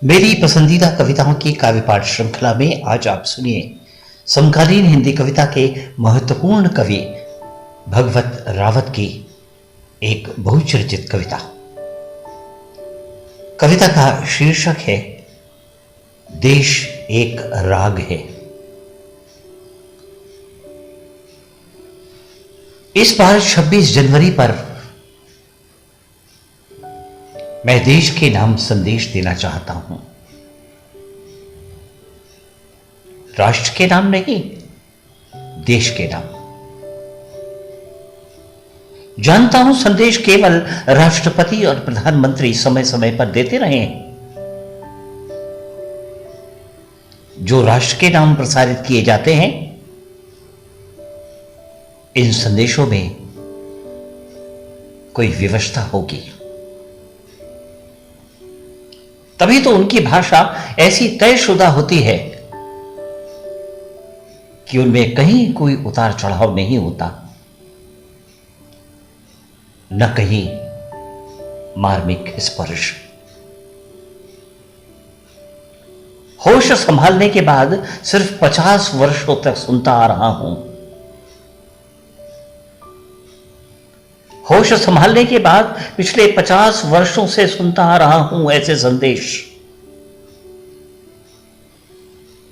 मेरी पसंदीदा कविताओं की काव्य पाठ श्रृंखला में आज आप सुनिए समकालीन हिंदी कविता के महत्वपूर्ण कवि भगवत रावत की एक बहुचर्चित कविता। कविता का शीर्षक है देश एक राग है। इस बार 26 जनवरी पर मैं देश के नाम संदेश देना चाहता हूं। राष्ट्र के नाम नहीं, देश के नाम। जानता हूं संदेश केवल राष्ट्रपति और प्रधानमंत्री समय समय पर देते रहे हैं। जो राष्ट्र के नाम प्रसारित किए जाते हैं, इन संदेशों में कोई व्यवस्था होगी, तभी तो उनकी भाषा ऐसी तयशुदा होती है कि उनमें कहीं कोई उतार चढ़ाव नहीं होता, न कहीं मार्मिक स्पर्श। होश संभालने के बाद सिर्फ 50 वर्षों तक सुनता आ रहा हूं। होश संभालने के बाद पिछले 50 वर्षों से सुनता आ रहा हूं ऐसे संदेश,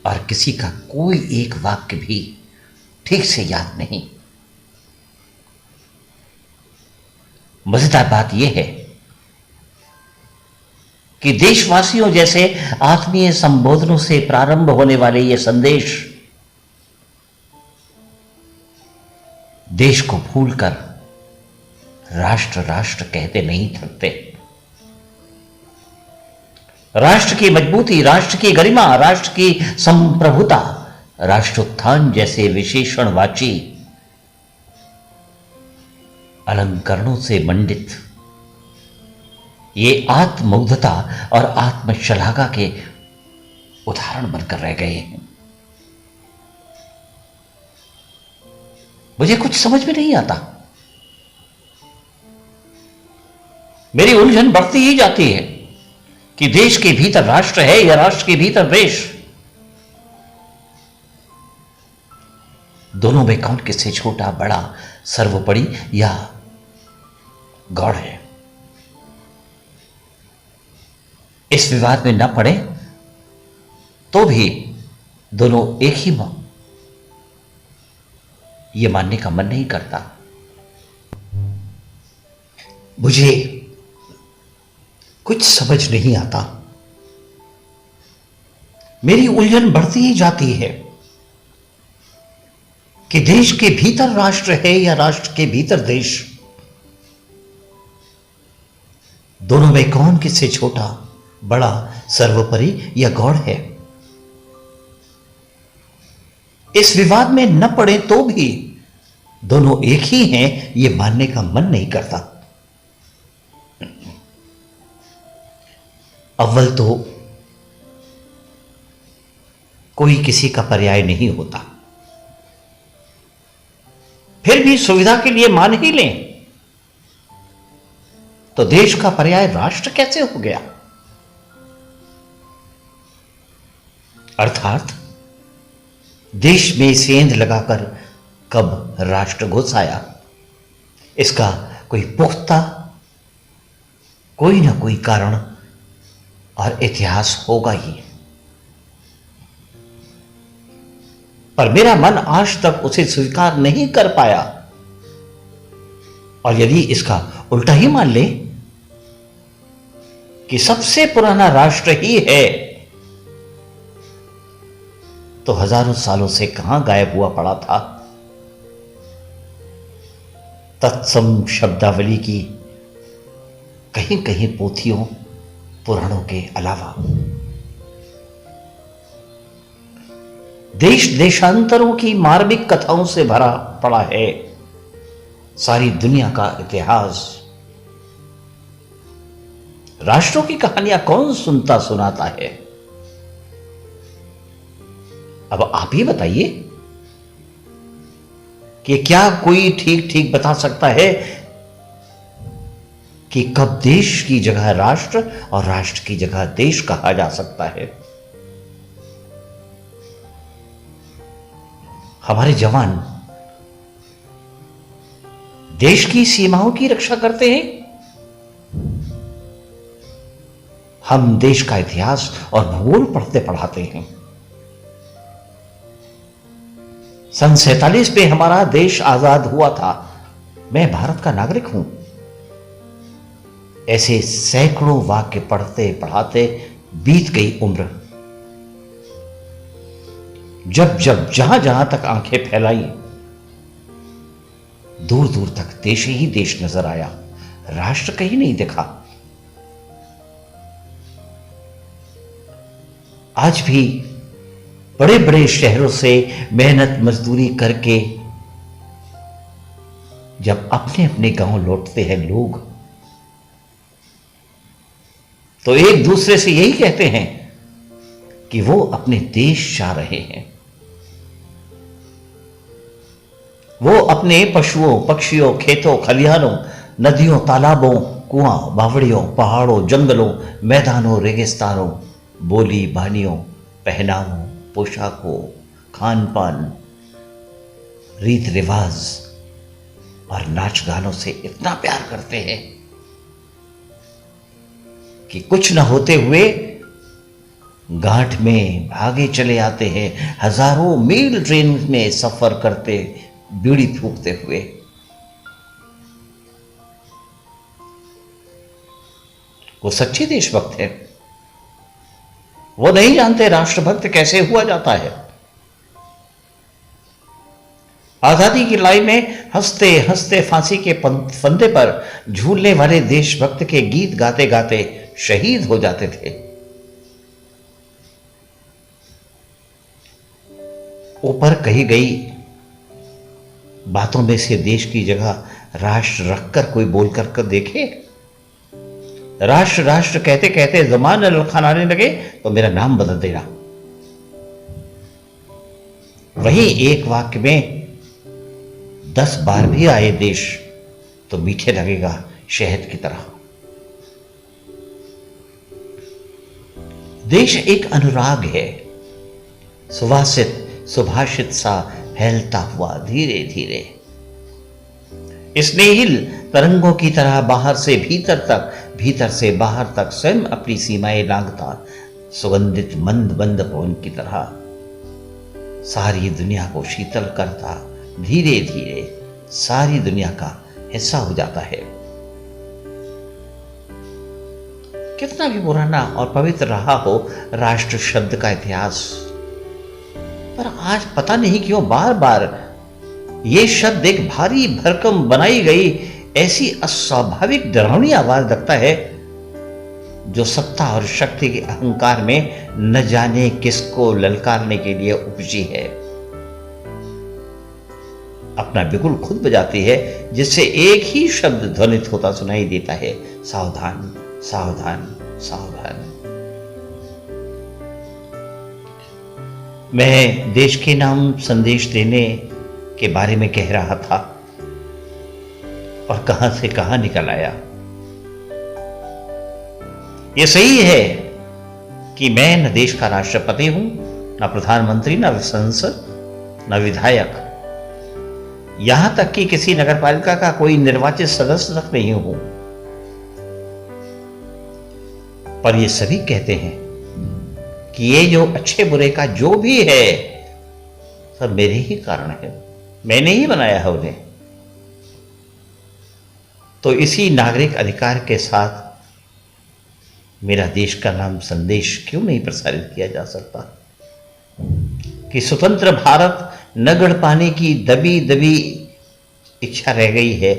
और किसी का कोई एक वाक्य भी ठीक से याद नहीं। मजेदार बात यह है कि देशवासियों जैसे आत्मीय संबोधनों से प्रारंभ होने वाले ये संदेश देश को भूलकर राष्ट्र राष्ट्र कहते नहीं थकते। राष्ट्र की मजबूती, राष्ट्र की गरिमा, राष्ट्र की संप्रभुता, राष्ट्रोत्थान जैसे विशेषणवाची अलंकरणों से मंडित ये आत्ममुग्धता और आत्मशलाघा के उदाहरण बनकर रह गए हैं। मुझे कुछ समझ में नहीं आता। मेरी उलझन बढ़ती ही जाती है कि देश के भीतर राष्ट्र है या राष्ट्र के भीतर देश। दोनों में कौन किससे छोटा, बड़ा, सर्वोपरि या गौड़ है? इस विवाद में न पड़े तो भी दोनों एक ही ये मानने का मन नहीं करता। मुझे कुछ समझ नहीं आता। मेरी उलझन बढ़ती ही जाती है कि देश के भीतर राष्ट्र है या राष्ट्र के भीतर देश। दोनों में कौन किससे छोटा, बड़ा, सर्वोपरि या गौड़ है? इस विवाद में न पड़े तो भी दोनों एक ही हैं, यह मानने का मन नहीं करता। अव्वल तो कोई किसी का पर्याय नहीं होता, फिर भी सुविधा के लिए मान ही लें तो देश का पर्याय राष्ट्र कैसे हो गया? अर्थात देश में सेंध लगाकर कब राष्ट्र घुस आया, इसका कोई पुख्ता कोई ना कोई कारण और इतिहास होगा ही। पर मेरा मन आज तक उसे स्वीकार नहीं कर पाया, और यदि इसका उल्टा ही मान ले कि सबसे पुराना राष्ट्र ही है, तो हजारों सालों से कहां गायब हुआ पड़ा था तत्सम शब्दावली की कहीं कहीं पोथियों पुराणों के अलावा? देश देशांतरों की मार्मिक कथाओं से भरा पड़ा है सारी दुनिया का इतिहास। राष्ट्रों की कहानियां कौन सुनता सुनाता है? अब आप ही बताइए कि क्या कोई ठीक ठीक बता सकता है कि कब देश की जगह राष्ट्र और राष्ट्र की जगह देश कहा जा सकता है। हमारे जवान देश की सीमाओं की रक्षा करते हैं। हम देश का इतिहास और भूगोल पढ़ते पढ़ाते हैं। सन 47 में हमारा देश आजाद हुआ था। मैं भारत का नागरिक हूं। ऐसे सैकड़ों वाक्य पढ़ते पढ़ाते बीत गई उम्र। जब जब जहां जहां तक आंखें फैलाई, दूर दूर तक देश ही देश नजर आया, राष्ट्र कहीं नहीं दिखा। आज भी बड़े बड़े शहरों से मेहनत मजदूरी करके जब अपने अपने गांव लौटते हैं लोग, तो एक दूसरे से यही कहते हैं कि वो अपने देश जा रहे हैं। वो अपने पशुओं, पक्षियों, खेतों, खलिहानों, नदियों, तालाबों, कुआं, बावड़ियों, पहाड़ों, जंगलों, मैदानों, रेगिस्तानों, बोली बानियों, पहनावों, पोशाकों, खान पान, रीत रिवाज और नाच गानों से इतना प्यार करते हैं कि कुछ न होते हुए गांठ में भागे चले आते हैं, हजारों मील ट्रेन में सफर करते, बीड़ी फूंकते हुए। वो सच्चे देशभक्त हैं। वो नहीं जानते राष्ट्रभक्त कैसे हुआ जाता है। आजादी की लड़ाई में हंसते हंसते फांसी के फंदे पर झूलने वाले देशभक्त के गीत गाते गाते शहीद हो जाते थे। ऊपर कही गई बातों में से देश की जगह राष्ट्र रखकर कोई बोलकर कर देखे। राष्ट्र राष्ट्र कहते कहते ज़ुबान ललखान आने लगे तो मेरा नाम बदल देना। वही एक वाक्य में 10 बार भी आए देश तो मीठे लगेगा शहद की तरह। देश एक अनुराग है, सुवासित सुभाषित सा फैलता हुआ धीरे धीरे, स्नेहिल तरंगों की तरह बाहर से भीतर तक, भीतर से बाहर तक स्वयं अपनी सीमाएं लांघता, सुगंधित मंद मंद पवन की तरह सारी दुनिया को शीतल करता, धीरे धीरे सारी दुनिया का हिस्सा हो जाता है। कितना भी पुराना और पवित्र रहा हो राष्ट्र शब्द का इतिहास, पर आज पता नहीं क्यों बार बार ये शब्द एक भारी भरकम बनाई गई ऐसी अस्वाभाविक डरावनी आवाज लगता है, जो सत्ता और शक्ति के अहंकार में न जाने किसको ललकारने के लिए उपजी है। अपना बिगुल खुद बजाती है, जिससे एक ही शब्द ध्वनित होता सुनाई देता है, सावधान सावधान सावधान। मैं देश के नाम संदेश देने के बारे में कह रहा था और कहां से कहां निकल आया। यह सही है कि मैं न देश का राष्ट्रपति हूं, न प्रधानमंत्री, न संसद, न विधायक, यहां तक कि किसी नगरपालिका का कोई निर्वाचित सदस्य तक नहीं हूं। पर ये सभी कहते हैं कि ये जो अच्छे बुरे का जो भी है सब मेरे ही कारण है, मैंने ही बनाया है उन्हें। तो इसी नागरिक अधिकार के साथ मेरा देश का नाम संदेश क्यों नहीं प्रसारित किया जा सकता कि स्वतंत्र भारत न गढ़ पाने की दबी दबी इच्छा रह गई है,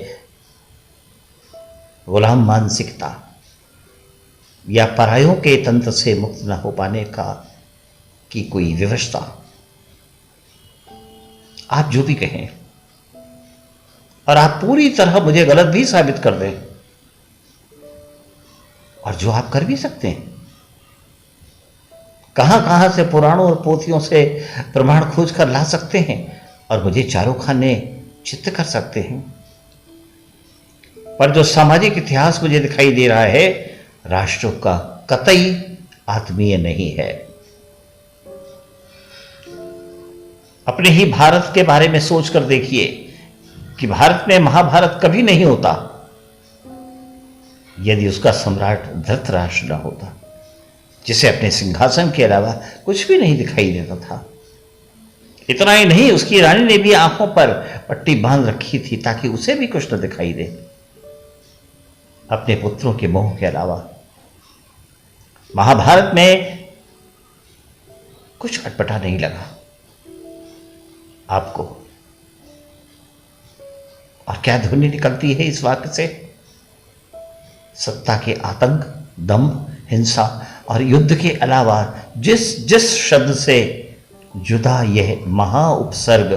गुलाम मानसिकता या परायों के तंत्र से मुक्त न हो पाने का की कोई व्यवस्था। आप जो भी कहें और आप पूरी तरह मुझे गलत भी साबित कर दें, और जो आप कर भी सकते हैं, कहां कहां से पुराणों और पोथियों से प्रमाण खोज कर ला सकते हैं और मुझे चारों खाने चित्त कर सकते हैं। पर जो सामाजिक इतिहास मुझे दिखाई दे रहा है, राष्ट्रों का कतई आत्मीय नहीं है। अपने ही भारत के बारे में सोचकर देखिए कि भारत में महाभारत कभी नहीं होता यदि उसका सम्राट धृतराष्ट्र न होता, जिसे अपने सिंहासन के अलावा कुछ भी नहीं दिखाई देता था। इतना ही नहीं, उसकी रानी ने भी आंखों पर पट्टी बांध रखी थी ताकि उसे भी कुछ न दिखाई दे अपने पुत्रों के मोह के अलावा। महाभारत में कुछ अटपटा नहीं लगा आपको। और क्या ध्वनि निकलती है इस वाक्य से? सत्ता के आतंक, दंभ, हिंसा और युद्ध के अलावा जिस जिस शब्द से जुदा यह महा उपसर्ग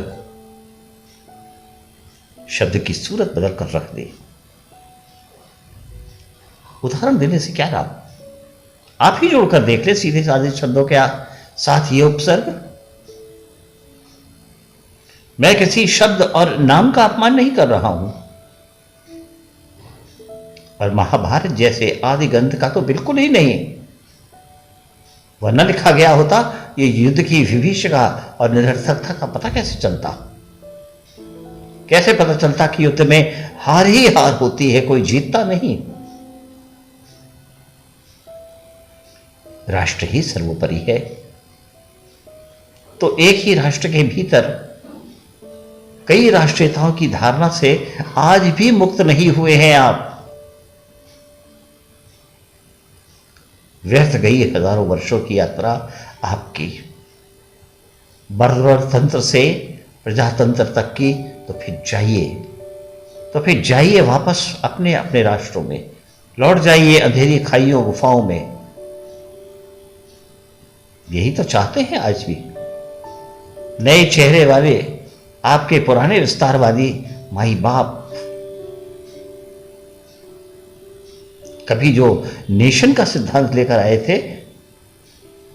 शब्द की सूरत बदल कर रख दे। उदाहरण देने से क्या लाभ? आप ही जोड़कर देख ले सीधे साधे शब्दों के साथ ये उपसर्ग। मैं किसी शब्द और नाम का अपमान नहीं कर रहा हूं, और महाभारत जैसे आदि ग्रंथ का तो बिल्कुल ही नहीं। वरना लिखा गया होता, ये युद्ध की विभीषिका और निरर्थकता का पता कैसे चलता? कैसे पता चलता कि युद्ध में हार ही हार होती है, कोई जीतता नहीं। राष्ट्र ही सर्वोपरि है। तो एक ही राष्ट्र के भीतर कई राष्ट्रीयताओं की धारणा से आज भी मुक्त नहीं हुए हैं आप। व्यर्थ गई हजारों वर्षों की यात्रा आपकी, बर्बर से प्रजातंत्र तक की। तो फिर जाइए वापस अपने अपने राष्ट्रों में, लौट जाइए अंधेरी खाइयों गुफाओं में। यही तो चाहते हैं आज भी नए चेहरे वाले आपके पुराने विस्तारवादी माई बाप। कभी जो नेशन का सिद्धांत लेकर आए थे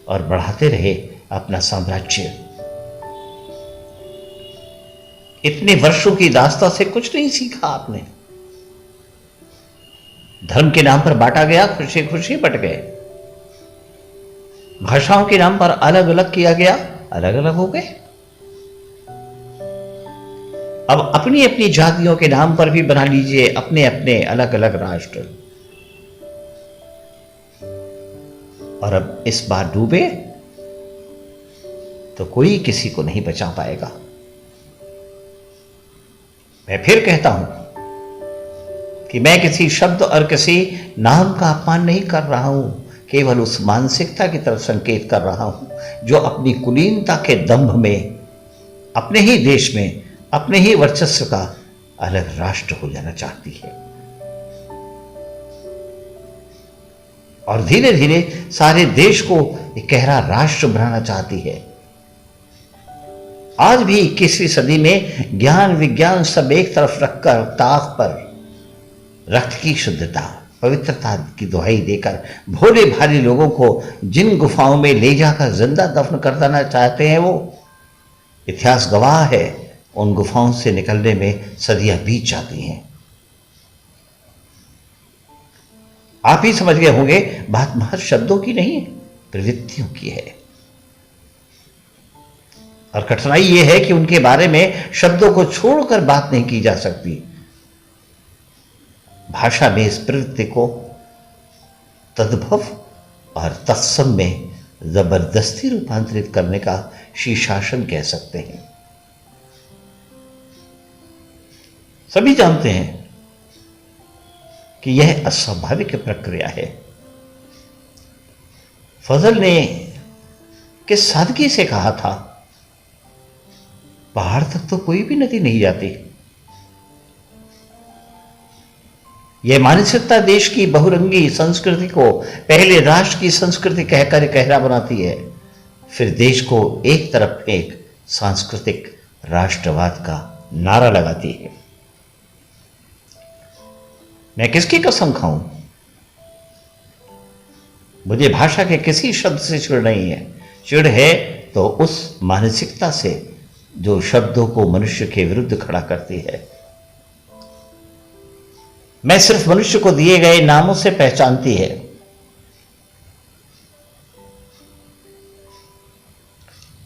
और बढ़ाते रहे अपना साम्राज्य। इतने वर्षों की दास्ता से कुछ नहीं सीखा आपने। धर्म के नाम पर बांटा गया, खुशी खुशी बट गए। भाषाओं के नाम पर अलग अलग किया गया, अलग अलग हो गए। अब अपनी अपनी जातियों के नाम पर भी बना लीजिए अपने अपने अलग अलग राष्ट्र। और अब इस बार डूबे तो कोई किसी को नहीं बचा पाएगा। मैं फिर कहता हूं कि मैं किसी शब्द और किसी नाम का अपमान नहीं कर रहा हूं, केवल उस मानसिकता की तरफ संकेत कर रहा हूं जो अपनी कुलीनता के दंभ में अपने ही देश में अपने ही वर्चस्व का अलग राष्ट्र हो जाना चाहती है, और धीरे धीरे सारे देश को एक गहरा राष्ट्र बनाना चाहती है। आज भी 21वीं सदी में ज्ञान विज्ञान सब एक तरफ रखकर ताक पर रक्त की शुद्धता, पवित्रता की दुहाई देकर भोले भाले लोगों को जिन गुफाओं में ले जाकर जिंदा दफन कर देना चाहते हैं, वो इतिहास गवाह है उन गुफाओं से निकलने में सदियां बीत जाती हैं। आप ही समझ गए होंगे, बात महज शब्दों की नहीं है, प्रवृत्तियों की है। और कठिनाई यह है कि उनके बारे में शब्दों को छोड़कर बात नहीं की जा सकती। भाषा में इस प्रवृत्ति को तद्भव और तत्सम में जबरदस्ती रूपांतरित करने का शीर्षासन कह सकते हैं। सभी जानते हैं कि यह अस्वाभाविक प्रक्रिया है। फजल ने किस सादगी से कहा था, पहाड़ तक तो कोई भी नदी नहीं जाती। यह मानसिकता देश की बहुरंगी संस्कृति को पहले राष्ट्र की संस्कृति कहकर गहरा बनाती है, फिर देश को एक तरफ एक सांस्कृतिक राष्ट्रवाद का नारा लगाती है। मैं किसकी कसम खाऊं? मुझे भाषा के किसी शब्द से चिढ़ नहीं है। चिढ़ है तो उस मानसिकता से जो शब्दों को मनुष्य के विरुद्ध खड़ा करती है। मैं सिर्फ मनुष्य को दिए गए नामों से पहचानती है,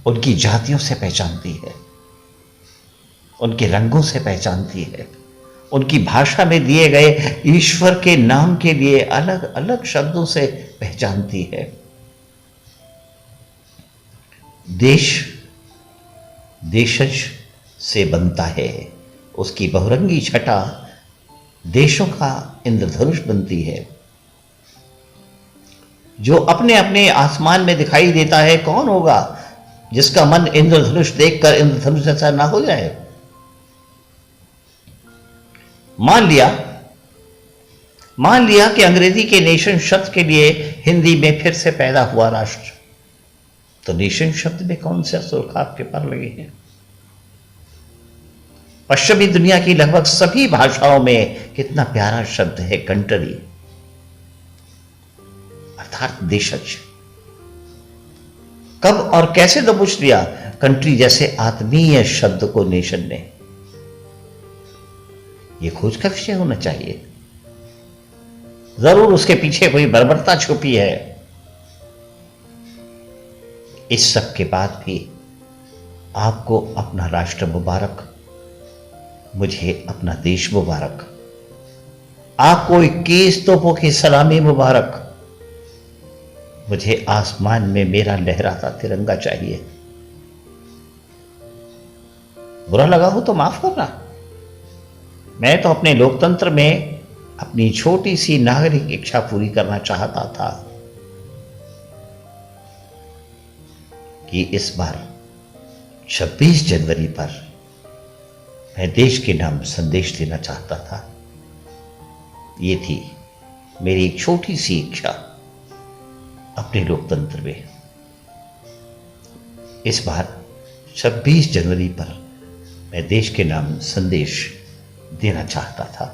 उनकी जातियों से पहचानती है, उनके रंगों से पहचानती है, उनकी भाषा में दिए गए ईश्वर के नाम के लिए अलग अलग शब्दों से पहचानती है। देश देशज से बनता है, उसकी बहुरंगी छटा देशों का इंद्रधनुष बनती है। जो अपने अपने आसमान में दिखाई देता है, कौन होगा जिसका मन इंद्रधनुष देखकर इंद्रधनुष जैसा ना हो जाए? मान लिया कि अंग्रेजी के नेशन शब्द के लिए हिंदी में फिर से पैदा हुआ राष्ट्र, तो नेशन शब्द में कौन से असुर आपके पर लगे हैं? पश्चिमी दुनिया की लगभग सभी भाषाओं में कितना प्यारा शब्द है कंट्री, अर्थात देशज। कब और कैसे दबोच लिया कंट्री जैसे आत्मीय शब्द को नेशन ने? यह खोज का विषय होना चाहिए। जरूर उसके पीछे कोई बर्बरता छुपी है। इस सब के बाद भी आपको अपना राष्ट्र मुबारक, मुझे अपना देश मुबारक। आपको 21 तोपों की सलामी मुबारक, मुझे आसमान में मेरा लहराता तिरंगा चाहिए। बुरा लगा हो तो माफ करना। मैं तो अपने लोकतंत्र में अपनी छोटी सी नागरिक इच्छा पूरी करना चाहता था कि इस बार 26 जनवरी पर मैं देश के नाम संदेश देना चाहता था। ये थी मेरी एक छोटी सी इच्छा अपने लोकतंत्र में। इस बार 26 जनवरी पर मैं देश के नाम संदेश देना चाहता था।